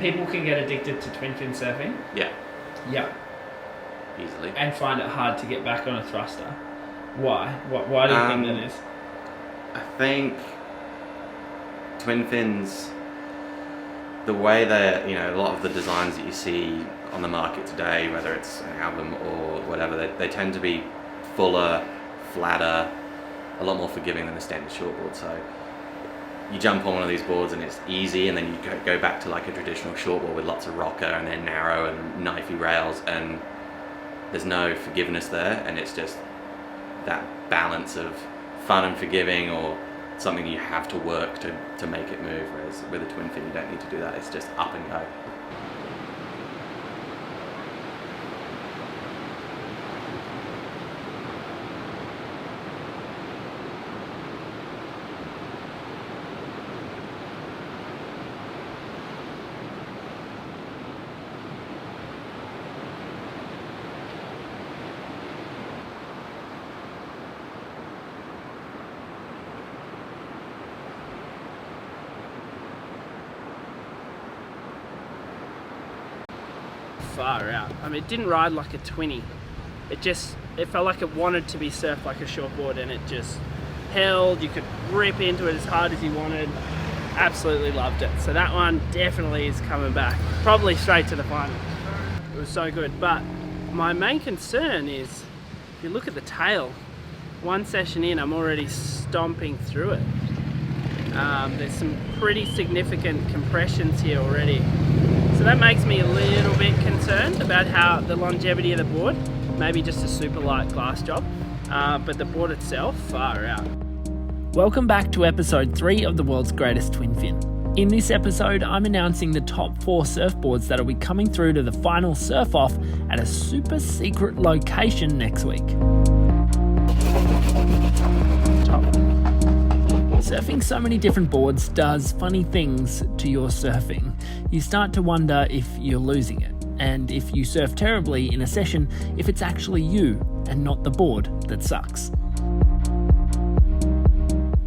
people can get addicted to twin fin surfing. Yeah. Yeah. Easily. And find it hard to get back on a thruster. Why? Why do you think that is? I think twin fins, the way that, you know, a lot of the designs that you see on the market today, whether it's an album or whatever, they tend to be fuller, flatter, a lot more forgiving than a standard shortboard. So you jump on one of these boards and it's easy, and then you go back to like a traditional shortboard with lots of rocker and then narrow and knifey rails, and there's no forgiveness there, and it's just that balance of fun and forgiving, or something you have to work to make it move, whereas with a twin fin you don't need to do that, it's just up and go. Far out. I mean, it didn't ride like a twinny. It felt like it wanted to be surfed like a shortboard, and it just held. You could rip into it as hard as you wanted. Absolutely loved it. So that one definitely is coming back. Probably straight to the final. It was so good. But my main concern is, if you look at the tail, one session in, I'm already stomping through it. There's some pretty significant compressions here already. So that makes me a little bit concerned about how the longevity of the board. Maybe just a super light glass job, but the board itself, far out. Welcome back to episode 3 of the world's greatest twin fin. In this episode, I'm announcing the top 4 surfboards that will be coming through to the final surf off at a super secret location next week. Surfing so many different boards does funny things to your surfing. You start to wonder if you're losing it, and if you surf terribly in a session, if it's actually you and not the board that sucks.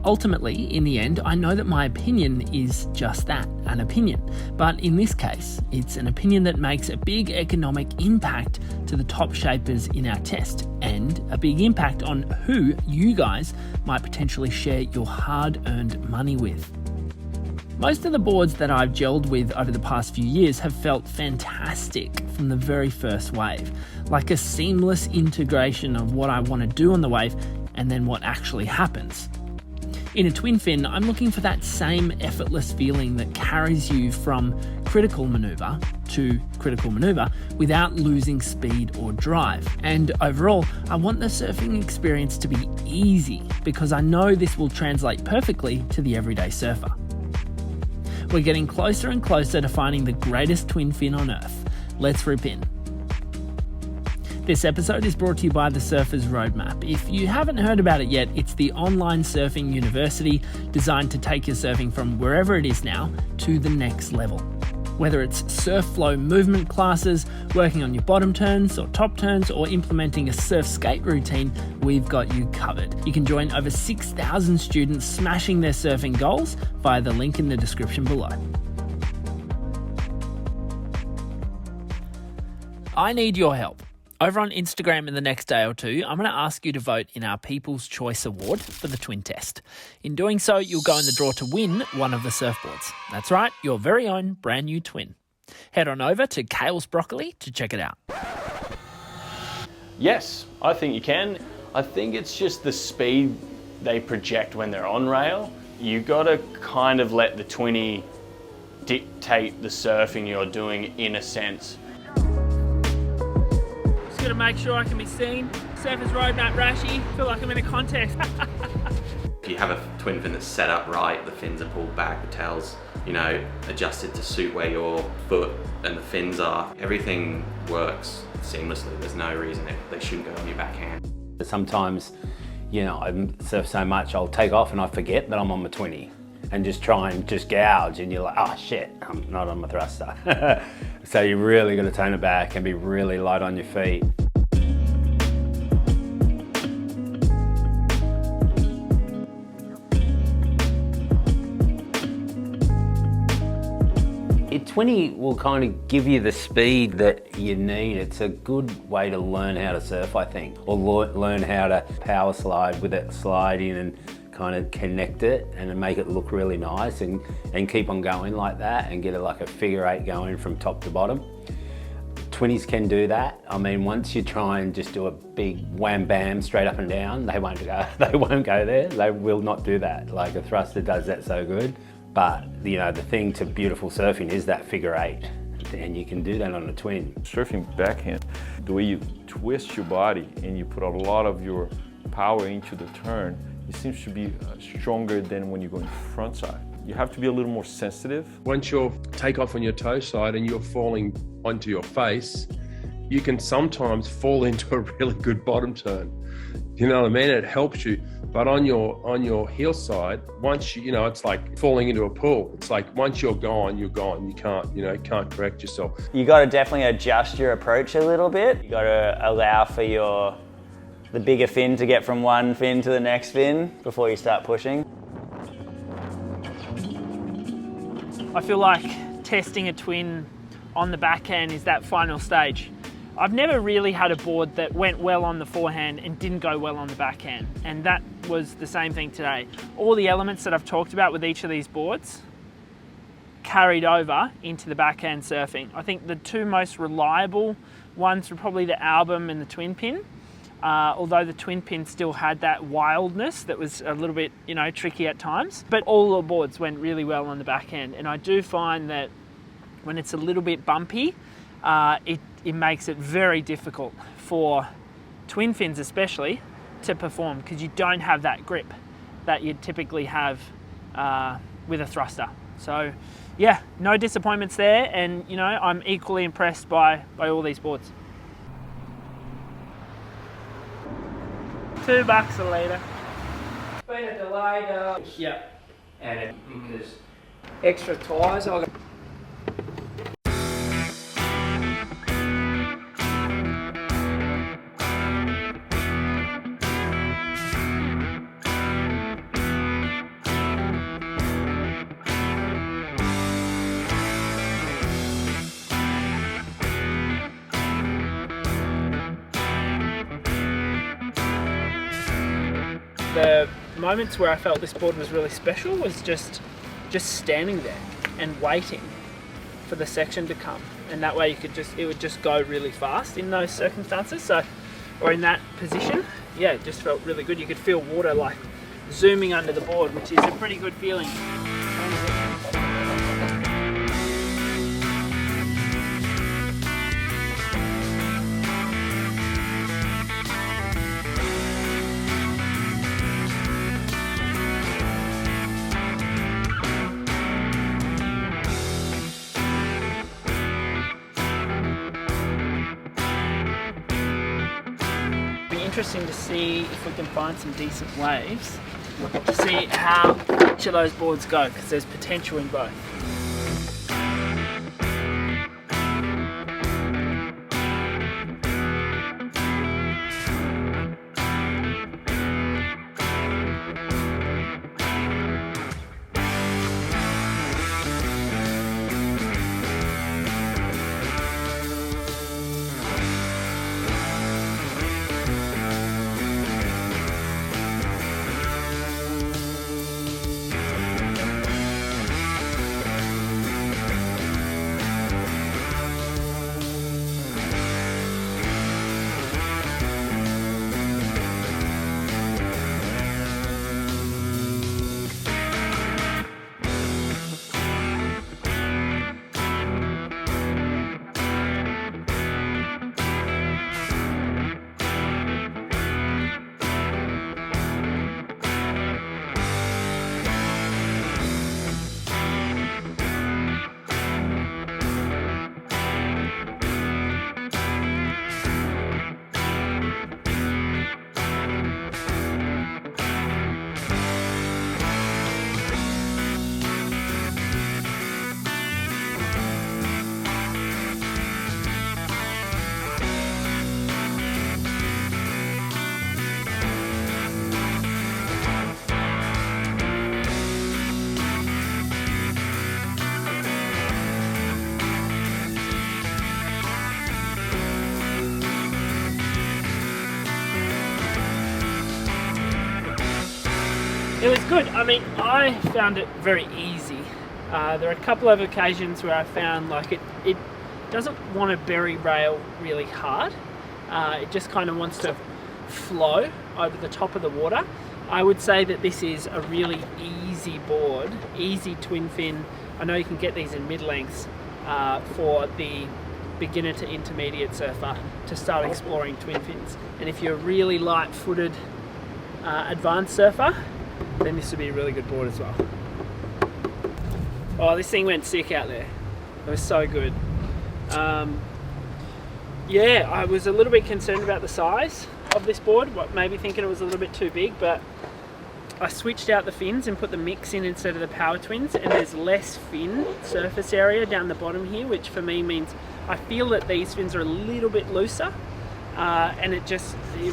Ultimately, in the end, I know that my opinion is just that, an opinion. But in this case, it's an opinion that makes a big economic impact to the top shapers in our test, and a big impact on who you guys might potentially share your hard-earned money with. Most of the boards that I've gelled with over the past few years have felt fantastic from the very first wave, like a seamless integration of what I want to do on the wave and then what actually happens. In a twin fin, I'm looking for that same effortless feeling that carries you from critical manoeuvre to critical manoeuvre without losing speed or drive. And overall, I want the surfing experience to be easy, because I know this will translate perfectly to the everyday surfer. We're getting closer and closer to finding the greatest twin fin on earth. Let's rip in. This episode is brought to you by the Surfer's Roadmap. If you haven't heard about it yet, it's the online surfing university designed to take your surfing from wherever it is now to the next level. Whether it's surf flow movement classes, working on your bottom turns or top turns, or implementing a surf skate routine, we've got you covered. You can join over 6,000 students smashing their surfing goals via the link in the description below. I need your help. Over on Instagram in the next day or two, I'm going to ask you to vote in our People's Choice Award for the Twin Test. In doing so, you'll go in the draw to win one of the surfboards. That's right, your very own brand new twin. Head on over to Kale's Broccoli to check it out. Yes, I think you can. I think it's just the speed they project when they're on rail. You got to kind of let the twinny dictate the surfing you're doing in a sense. Got to make sure I can be seen. Surfer's Roadmap Rashi. Feel like I'm in a contest. If you have a twin fin that's set up right, the fins are pulled back, the tail's, adjusted to suit where your foot and the fins are, everything works seamlessly. There's no reason they shouldn't go on your backhand. Sometimes, I surf so much, I'll take off and I forget that I'm on my 20 and just try and just gouge, and you're like, oh shit, I'm not on my thruster. So you really got to tone it back and be really light on your feet. 20 will kind of give you the speed that you need. It's a good way to learn how to surf, I think, or learn how to power slide with it, slide in and kind of connect it and then make it look really nice and keep on going like that and get like a figure eight going from top to bottom. 20s can do that. I mean, once you try and just do a big wham bam straight up and down, they won't go there. They will not do that. Like a thruster does that so good. But you know, the thing to beautiful surfing is that figure eight, and you can do that on a twin. Surfing backhand, the way you twist your body and you put a lot of your power into the turn, it seems to be stronger than when you go in front side. You have to be a little more sensitive. Once you're take off on your toe side and you're falling onto your face, you can sometimes fall into a really good bottom turn. You know what I mean? It helps you. But on your heel side, once you know, it's like falling into a pool. It's like once you're gone, you're gone. You can't correct yourself. You got to definitely adjust your approach a little bit. You got to allow for the bigger fin to get from one fin to the next fin before you start pushing. I feel like testing a twin on the backhand is that final stage. I've never really had a board that went well on the forehand and didn't go well on the backhand, and that was the same thing today. All the elements that I've talked about with each of these boards carried over into the backhand surfing. I think the two most reliable ones were probably the Album and the twin pin, although the twin pin still had that wildness that was a little bit, you know, tricky at times. But all the boards went really well on the backhand, and I do find that when it's a little bit bumpy, it makes it very difficult for twin fins especially to perform, because you don't have that grip that you'd typically have with a thruster. So yeah, no disappointments there, and you know, I'm equally impressed by all these boards. $2 a litre. Been a delayed Yeah. and it because extra tyres. I got The moments where I felt this board was really special was just standing there and waiting for the section to come, and that way it would just go really fast in those circumstances. So, or in that position, yeah, it just felt really good. You could feel water like zooming under the board, which is a pretty good feeling. Interesting to see if we can find some decent waves to see how each of those boards go, because there's potential in both. It was good. I mean, I found it very easy. There are a couple of occasions where I found like it doesn't want to bury rail really hard. It just kind of wants to flow over the top of the water. I would say that this is a really easy board, easy twin fin. I know you can get these in mid-lengths for the beginner to intermediate surfer to start exploring twin fins. And if you're a really light-footed advanced surfer, then this would be a really good board as well. Oh, this thing went sick out there. It was so good. Yeah, I was a little bit concerned about the size of this board, maybe thinking it was a little bit too big, but I switched out the fins and put the mix in instead of the power twins, and there's less fin surface area down the bottom here, which for me means I feel that these fins are a little bit looser, and it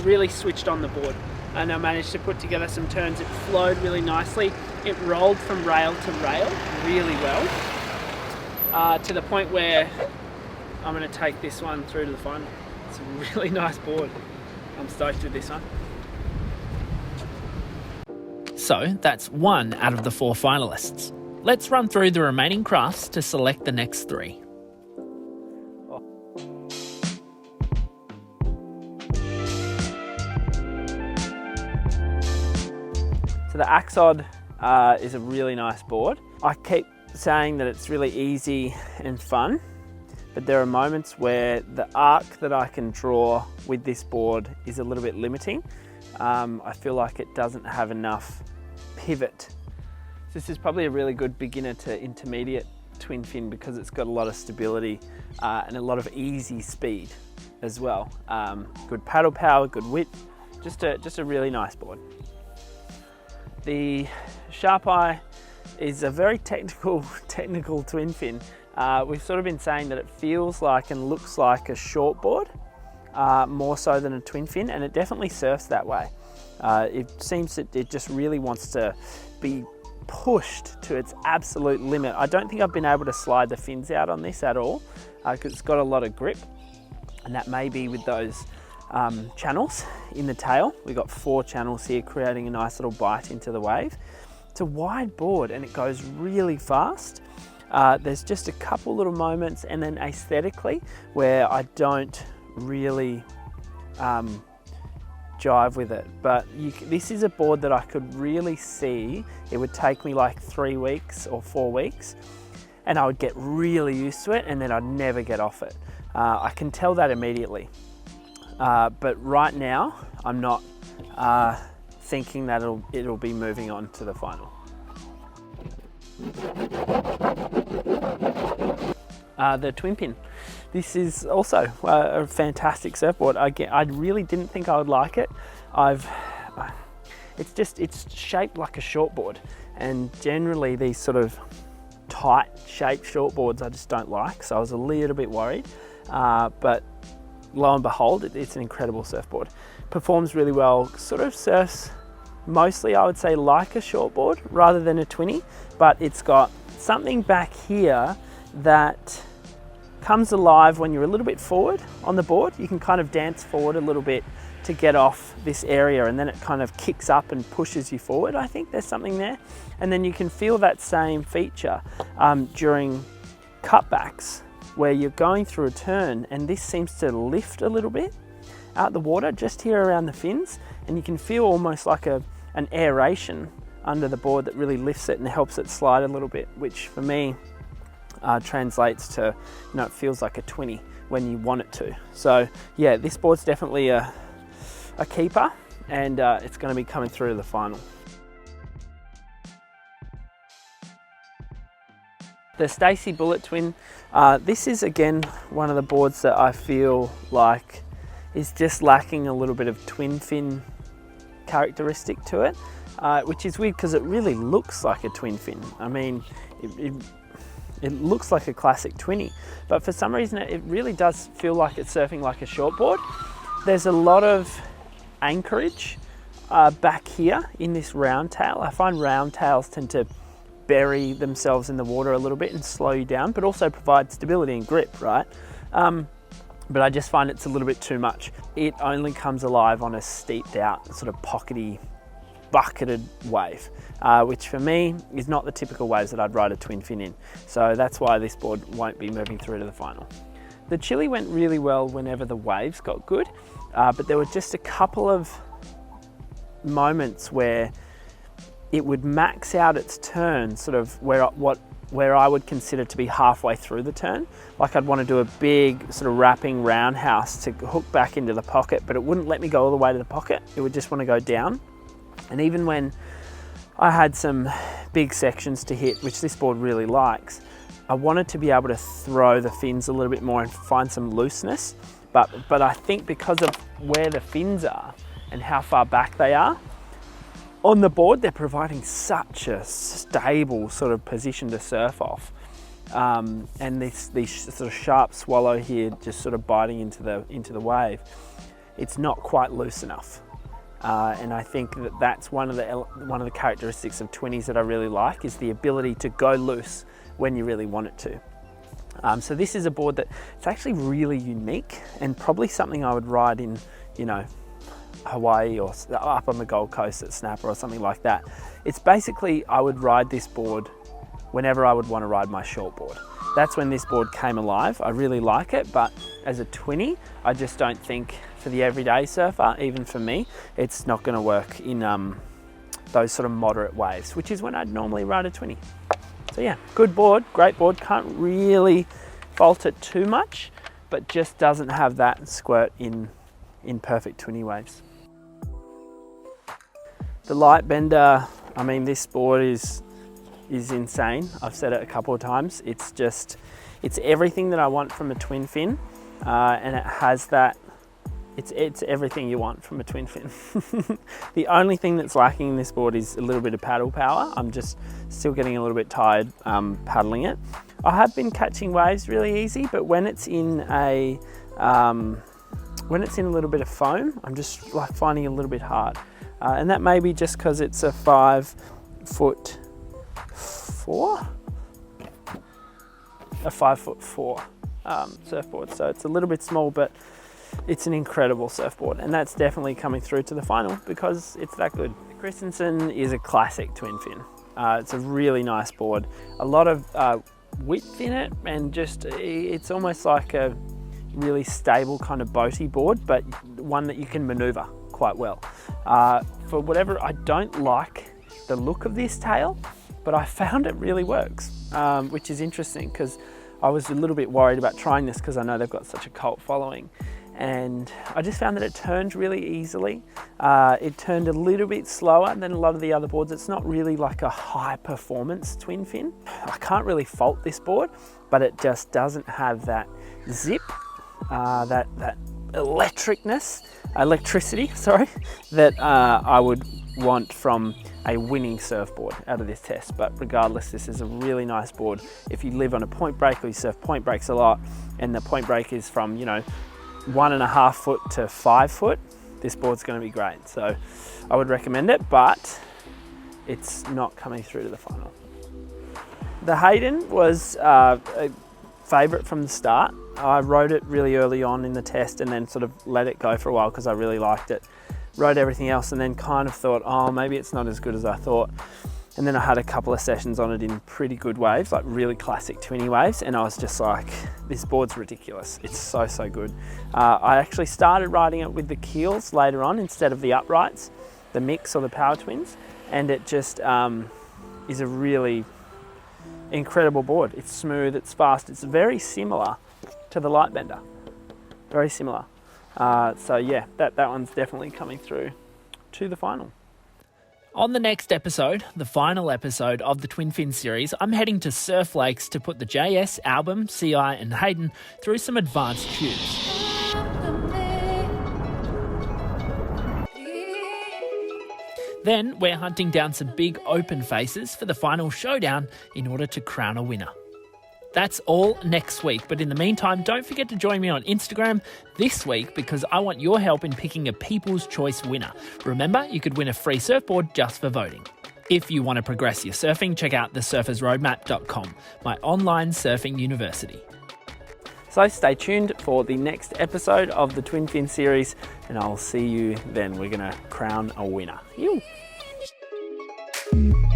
really switched on the board. And I managed to put together some turns. It flowed really nicely. It rolled from rail to rail really well, to the point where I'm going to take this one through to the final. It's a really nice board. I'm stoked with this one. So that's 1 out of the 4 finalists. Let's run through the remaining crafts to select the next 3. So the Axod is a really nice board. I keep saying that it's really easy and fun, but there are moments where the arc that I can draw with this board is a little bit limiting. I feel like it doesn't have enough pivot. This is probably a really good beginner to intermediate twin fin because it's got a lot of stability and a lot of easy speed as well. Good paddle power, good width, just a really nice board. The Sharp Eye is a very technical twin fin. We've sort of been saying that it feels like and looks like a short board, more so than a twin fin, and it definitely surfs that way. It seems that it just really wants to be pushed to its absolute limit. I don't think I've been able to slide the fins out on this at all, because it's got a lot of grip, and that may be with those channels in the tail. We've got 4 channels here creating a nice little bite into the wave. It's a wide board and it goes really fast. There's just a couple little moments, and then aesthetically where I don't really jive with it, but this is a board that I could really see it would take me like 3 weeks or 4 weeks, and I would get really used to it, and then I'd never get off it. I can tell that immediately, but right now I'm not thinking that it'll be moving on to the final. The twin pin. This is also a fantastic surfboard. I really didn't think I would like it. It's shaped like a shortboard, and generally these sort of tight shaped shortboards I just don't like, so I was a little bit worried, but lo and behold, it's an incredible surfboard. Performs really well, sort of surfs mostly, I would say, like a shortboard rather than a twinny, but it's got something back here that comes alive when you're a little bit forward on the board. You can kind of dance forward a little bit to get off this area, and then it kind of kicks up and pushes you forward. I think there's something there. And then you can feel that same feature during cutbacks where you're going through a turn, and this seems to lift a little bit out the water just here around the fins, and you can feel almost like an aeration under the board that really lifts it and helps it slide a little bit, which for me translates to, it feels like a twinny when you want it to. So yeah, this board's definitely a keeper, and it's going to be coming through to the final. The Stacey Bullet Twin, this is again one of the boards that I feel like is just lacking a little bit of twin fin characteristic to it, which is weird because it really looks like a twin fin. I mean, it looks like a classic twinny, but for some reason it really does feel like it's surfing like a shortboard. There's a lot of anchorage back here in this round tail. I find round tails tend to bury themselves in the water a little bit and slow you down, but also provide stability and grip, right? But I just find it's a little bit too much. It only comes alive on a steeped out, sort of pockety bucketed wave, which for me is not the typical waves that I'd ride a twin fin in. So that's why this board won't be moving through to the final. The Chili went really well whenever the waves got good, but there were just a couple of moments where it would max out its turn, sort of where I would consider to be halfway through the turn. Like I'd want to do a big sort of wrapping roundhouse to hook back into the pocket, but it wouldn't let me go all the way to the pocket. It would just want to go down. And even when I had some big sections to hit, which this board really likes, I wanted to be able to throw the fins a little bit more and find some looseness. But I think because of where the fins are and how far back they are, on the board, they're providing such a stable sort of position to surf off. And this sort of sharp swallow here, just sort of biting into the wave, it's not quite loose enough. And I think that's one of the characteristics of 20s that I really like, is the ability to go loose when you really want it to. So this is a board that it's actually really unique and probably something I would ride in, you know, Hawaii or up on the Gold Coast at Snapper or something like that. It's basically, I would ride this board whenever I would want to ride my shortboard. That's when this board came alive. I really like it, but as a 20, I just don't think for the everyday surfer, even for me, it's not going to work in those sort of moderate waves, which is when I'd normally ride a 20. So yeah, good board, great board. Can't really fault it too much, but just doesn't have that squirt in perfect 20 waves. The light bender, I mean, this board is insane. I've said it a couple of times. It's everything that I want from a twin fin, and it has that. It's everything you want from a twin fin. The only thing that's lacking in this board is a little bit of paddle power. I'm just still getting a little bit tired paddling it. I have been catching waves really easy, but when it's in a little bit of foam, I'm just like finding it a little bit hard. And that may be just because it's a 5'4", a 5'4" surfboard. So it's a little bit small, but it's an incredible surfboard. And that's definitely coming through to the final because it's that good. The Christensen is a classic twin fin. It's a really nice board. A lot of width in it, and just, it's almost like a really stable kind of boaty board, but one that you can maneuver quite well. For whatever, I don't like the look of this tail, but I found it really works, which is interesting because I was a little bit worried about trying this because I know they've got such a cult following. And I just found that it turned really easily. It turned a little bit slower than a lot of the other boards. It's not really like a high performance twin fin. I can't really fault this board, but it just doesn't have that zip, that electricity, that I would want from a winning surfboard out of this test. But regardless, this is a really nice board. If you live on a point break or you surf point breaks a lot, and the point break is from, you know, 1.5 foot to 5 foot, this board's going to be great. So I would recommend it, but it's not coming through to the final. The Hayden was a favourite from the start. I rode it really early on in the test and then sort of let it go for a while because I really liked it. Rode everything else and then kind of thought, oh, maybe it's not as good as I thought. And then I had a couple of sessions on it in pretty good waves, like really classic 20 waves, and I was just like, this board's ridiculous. It's so, so good. I actually started riding it with the keels later on instead of the uprights, the mix or the power twins, and it just is a really incredible board. It's smooth, it's fast, it's very similar to the light bender. Very similar. So yeah, that one's definitely coming through to the final. On the next episode, the final episode of the Twin Fin series, I'm heading to Surf Lakes to put the JS, Album, CI and Hayden through some advanced tubes. Then we're hunting down some big open faces for the final showdown in order to crown a winner. That's all next week, but in the meantime, don't forget to join me on Instagram this week because I want your help in picking a People's Choice winner. Remember, you could win a free surfboard just for voting. If you want to progress your surfing, check out thesurfersroadmap.com, my online surfing university. So stay tuned for the next episode of the Twin Fin series, and I'll see you then. We're going to crown a winner. Ew. Bye.